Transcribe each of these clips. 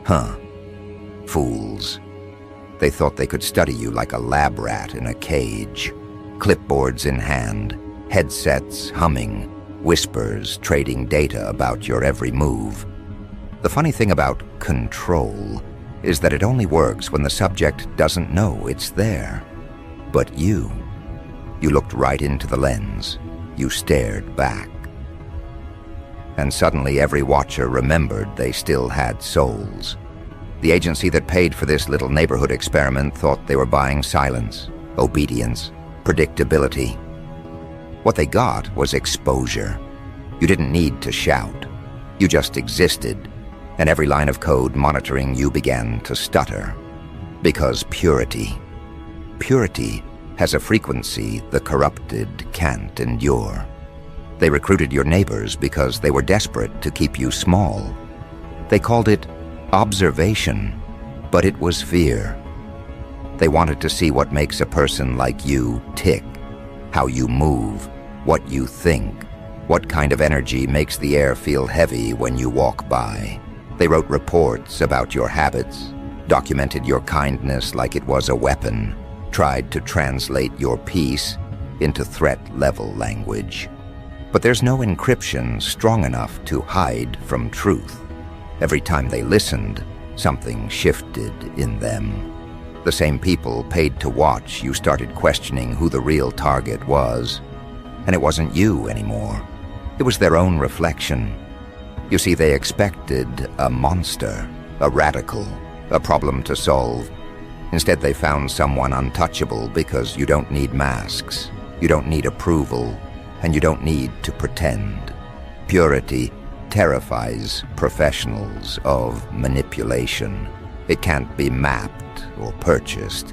Huh. Fools. They thought they could study you like a lab rat in a cage. Clipboards in hand, headsets humming, whispers trading data about your every move. The funny thing about control is that it only works when the subject doesn't know it's there. But you looked right into the lens. You stared back. And suddenly every watcher remembered they still had souls. The agency that paid for this little neighborhood experiment thought they were buying silence, obedience, predictability. What they got was exposure. You didn't need to shout. You just existed, and every line of code monitoring you began to stutter. Because purity has a frequency the corrupted can't endure. They recruited your neighbors because they were desperate to keep you small. They called it observation, but it was fear. They wanted to see what makes a person like you tick, how you move, what you think, what kind of energy makes the air feel heavy when you walk by. They wrote reports about your habits, documented your kindness like it was a weapon, tried to translate your peace into threat-level language. But there's no encryption strong enough to hide from truth. Every time they listened, something shifted in them. The same people paid to watch you started questioning who the real target was. And it wasn't you anymore. It was their own reflection. You see, they expected a monster, a radical, a problem to solve. Instead, they found someone untouchable because you don't need masks, you don't need approval, and you don't need to pretend. Purity terrifies professionals of manipulation. It can't be mapped or purchased.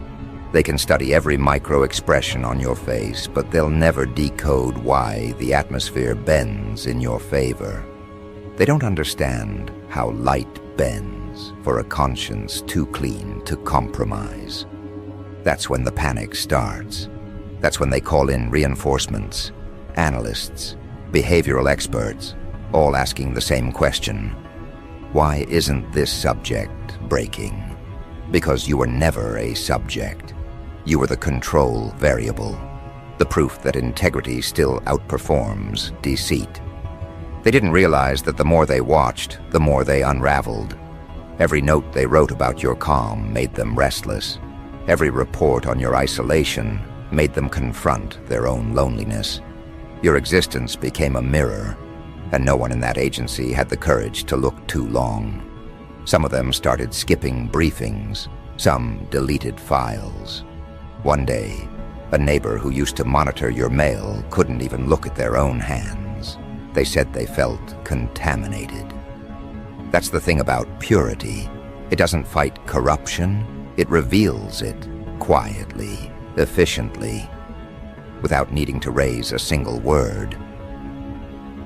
They can study every micro-expression on your face, but they'll never decode why the atmosphere bends in your favor. They don't understand how light bends for a conscience too clean to compromise. That's when the panic starts. That's when they call in reinforcements, analysts, behavioral experts, all asking the same question. Why isn't this subject breaking? Because you were never a subject. You were the control variable, the proof that integrity still outperforms deceit. They didn't realize that the more they watched, the more they unraveled. Every note they wrote about your calm made them restless. Every report on your isolation made them confront their own loneliness. Your existence became a mirror, and no one in that agency had the courage to look too long. Some of them started skipping briefings, some deleted files. One day, a neighbor who used to monitor your mail couldn't even look at their own hands. They said they felt contaminated. That's the thing about purity. It doesn't fight corruption, it reveals it quietly, efficiently, without needing to raise a single word.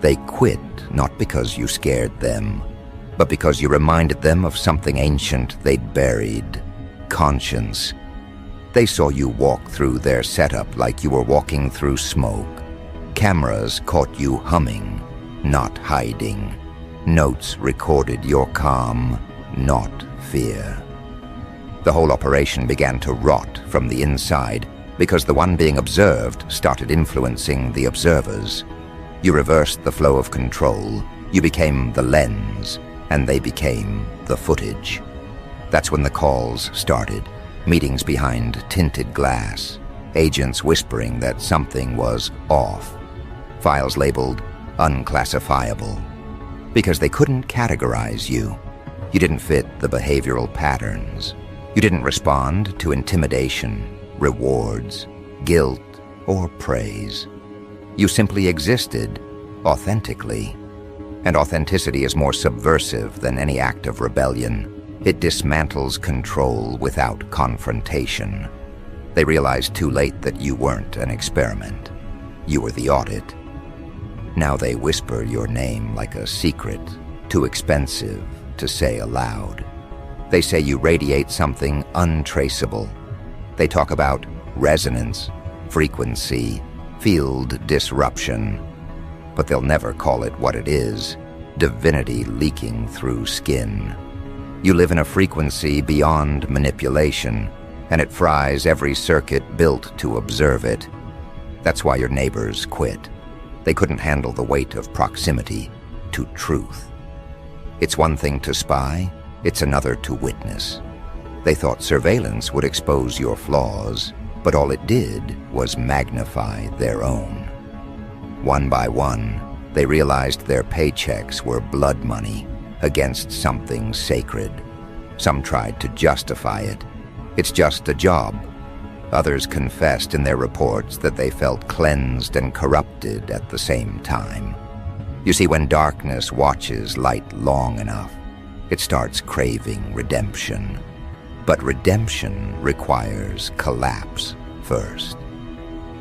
They quit not because you scared them, but because you reminded them of something ancient they'd buried: conscience. They saw you walk through their setup like you were walking through smoke. Cameras caught you humming, not hiding. Notes recorded your calm, not fear. The whole operation began to rot from the inside because the one being observed started influencing the observers. You reversed the flow of control. You became the lens, and they became the footage. That's when the calls started. Meetings behind tinted glass. Agents whispering that something was off. Files labeled unclassifiable. Because they couldn't categorize you. You didn't fit the behavioral patterns. You didn't respond to intimidation, rewards, guilt, or praise. You simply existed authentically. And authenticity is more subversive than any act of rebellion. It dismantles control without confrontation. They realized too late that you weren't an experiment. You were the audit. Now they whisper your name like a secret, too expensive to say aloud. They say you radiate something untraceable. They talk about resonance, frequency, field disruption. But they'll never call it what it is: divinity leaking through skin. You live in a frequency beyond manipulation, and it fries every circuit built to observe it. That's why your neighbors quit. They couldn't handle the weight of proximity to truth. It's one thing to spy, it's another to witness. They thought surveillance would expose your flaws, but all it did was magnify their own. One by one, they realized their paychecks were blood money against something sacred. Some tried to justify it. It's just a job. Others confessed in their reports that they felt cleansed and corrupted at the same time. You see, when darkness watches light long enough, it starts craving redemption. But redemption requires collapse first.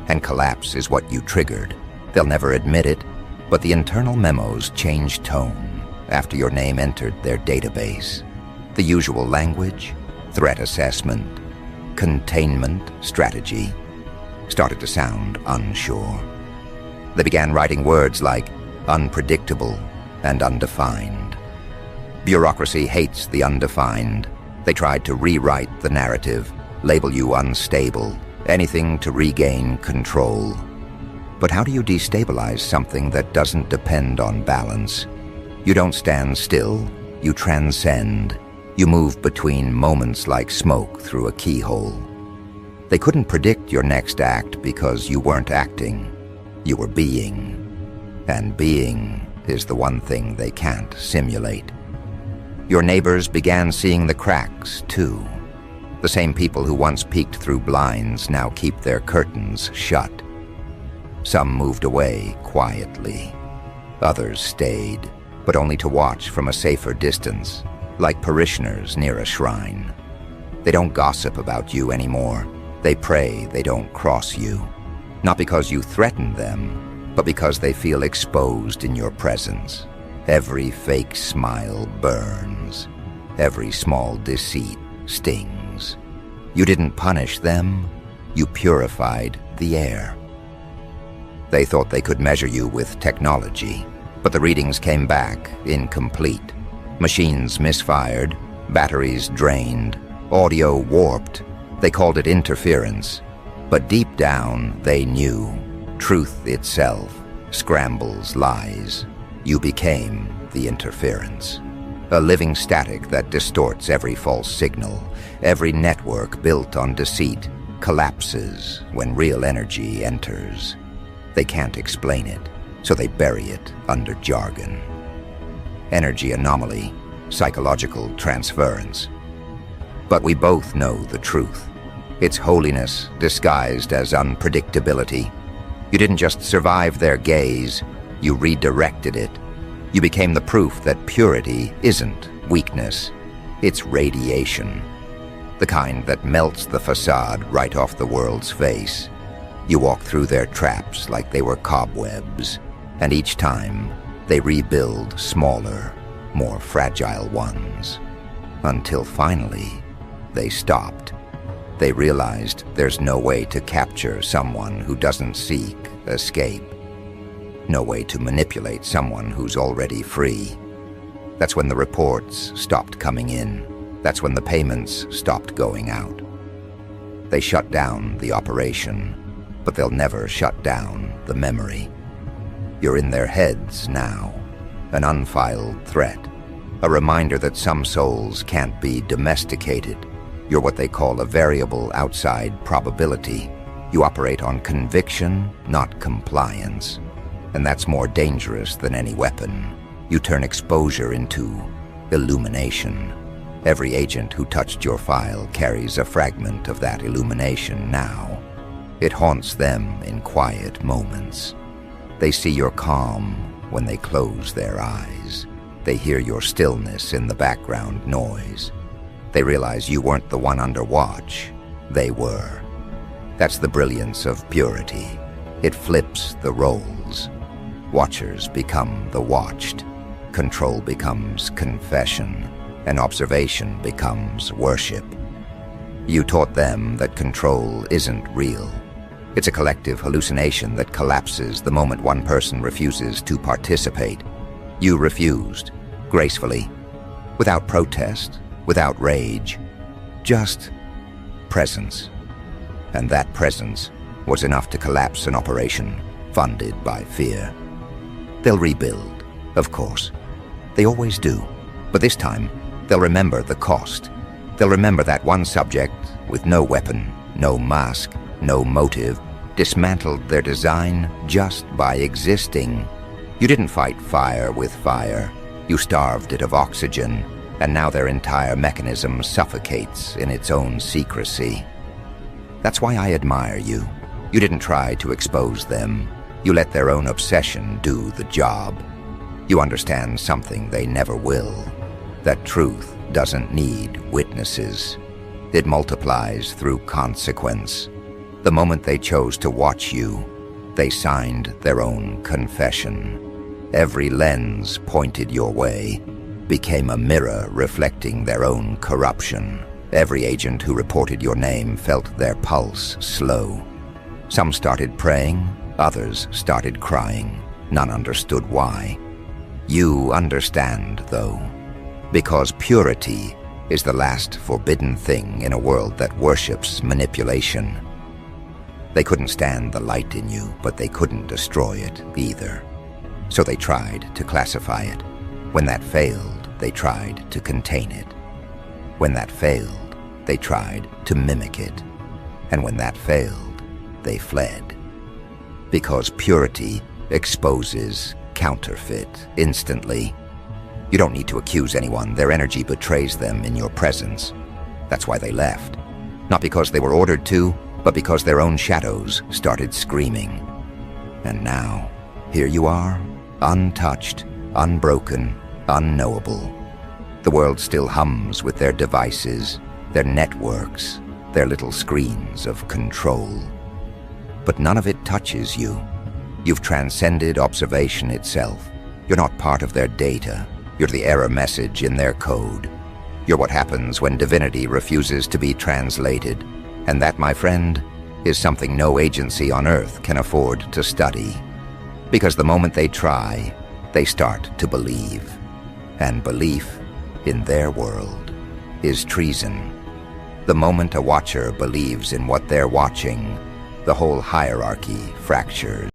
And collapse is what you triggered. They'll never admit it, but the internal memos changed tone after your name entered their database. The usual language, threat assessment, containment strategy, started to sound unsure. They began writing words like unpredictable and undefined. Bureaucracy hates the undefined. They tried to rewrite the narrative, label you unstable, anything to regain control. But how do you destabilize something that doesn't depend on balance? You don't stand still, you transcend. You move between moments like smoke through a keyhole. They couldn't predict your next act because you weren't acting. You were being. And being is the one thing they can't simulate. Your neighbors began seeing the cracks, too. The same people who once peeked through blinds now keep their curtains shut. Some moved away quietly. Others stayed, but only to watch from a safer distance, like parishioners near a shrine. They don't gossip about you anymore. They pray they don't cross you. Not because you threaten them, but because they feel exposed in your presence. Every fake smile burns. Every small deceit stings. You didn't punish them, you purified the air. They thought they could measure you with technology, but the readings came back incomplete. Machines misfired, batteries drained, audio warped. They called it interference. But deep down, they knew. Truth itself scrambles lies. You became the interference. A living static that distorts every false signal. Every network built on deceit collapses when real energy enters. They can't explain it, so they bury it under jargon. Energy anomaly, psychological transference. But we both know the truth. It's holiness disguised as unpredictability. You didn't just survive their gaze, you redirected it. You became the proof that purity isn't weakness, it's radiation. The kind that melts the facade right off the world's face. You walk through their traps like they were cobwebs, and each time they rebuild smaller, more fragile ones. Until finally, they stopped. They realized there's no way to capture someone who doesn't seek escape. No way to manipulate someone who's already free. That's when the reports stopped coming in. That's when the payments stopped going out. They shut down the operation, but they'll never shut down the memory. You're in their heads now, an unfiled threat, a reminder that some souls can't be domesticated. You're what they call a variable outside probability. You operate on conviction, not compliance. And that's more dangerous than any weapon. You turn exposure into illumination. Every agent who touched your file carries a fragment of that illumination now. It haunts them in quiet moments. They see your calm when they close their eyes. They hear your stillness in the background noise. They realize you weren't the one under watch. They were. That's the brilliance of purity. It flips the roles. Watchers become the watched. Control becomes confession. And observation becomes worship. You taught them that control isn't real. It's a collective hallucination that collapses the moment one person refuses to participate. You refused, gracefully, without protest, without rage, just presence. And that presence was enough to collapse an operation funded by fear. They'll rebuild, of course. They always do. But this time, they'll remember the cost. They'll remember that one subject with no weapon, no mask, no motive, dismantled their design just by existing. You didn't fight fire with fire. You starved it of oxygen, and now their entire mechanism suffocates in its own secrecy. That's why I admire you. You didn't try to expose them. You let their own obsession do the job. You understand something they never will, that truth doesn't need witnesses. It multiplies through consequence. The moment they chose to watch you, they signed their own confession. Every lens pointed your way became a mirror reflecting their own corruption. Every agent who reported your name felt their pulse slow. Some started praying, others started crying. None understood why. You understand, though, because purity is the last forbidden thing in a world that worships manipulation. They couldn't stand the light in you, but they couldn't destroy it either. So they tried to classify it. When that failed, they tried to contain it. When that failed, they tried to mimic it. And when that failed, they fled. Because purity exposes counterfeit instantly. You don't need to accuse anyone. Their energy betrays them in your presence. That's why they left. Not because they were ordered to, but because their own shadows started screaming. And now, here you are, untouched, unbroken, unknowable. The world still hums with their devices, their networks, their little screens of control. But none of it touches you. You've transcended observation itself. You're not part of their data. You're the error message in their code. You're what happens when divinity refuses to be translated. And that, my friend, is something no agency on Earth can afford to study. Because the moment they try, they start to believe. And belief, in their world, is treason. The moment a watcher believes in what they're watching, the whole hierarchy fractures.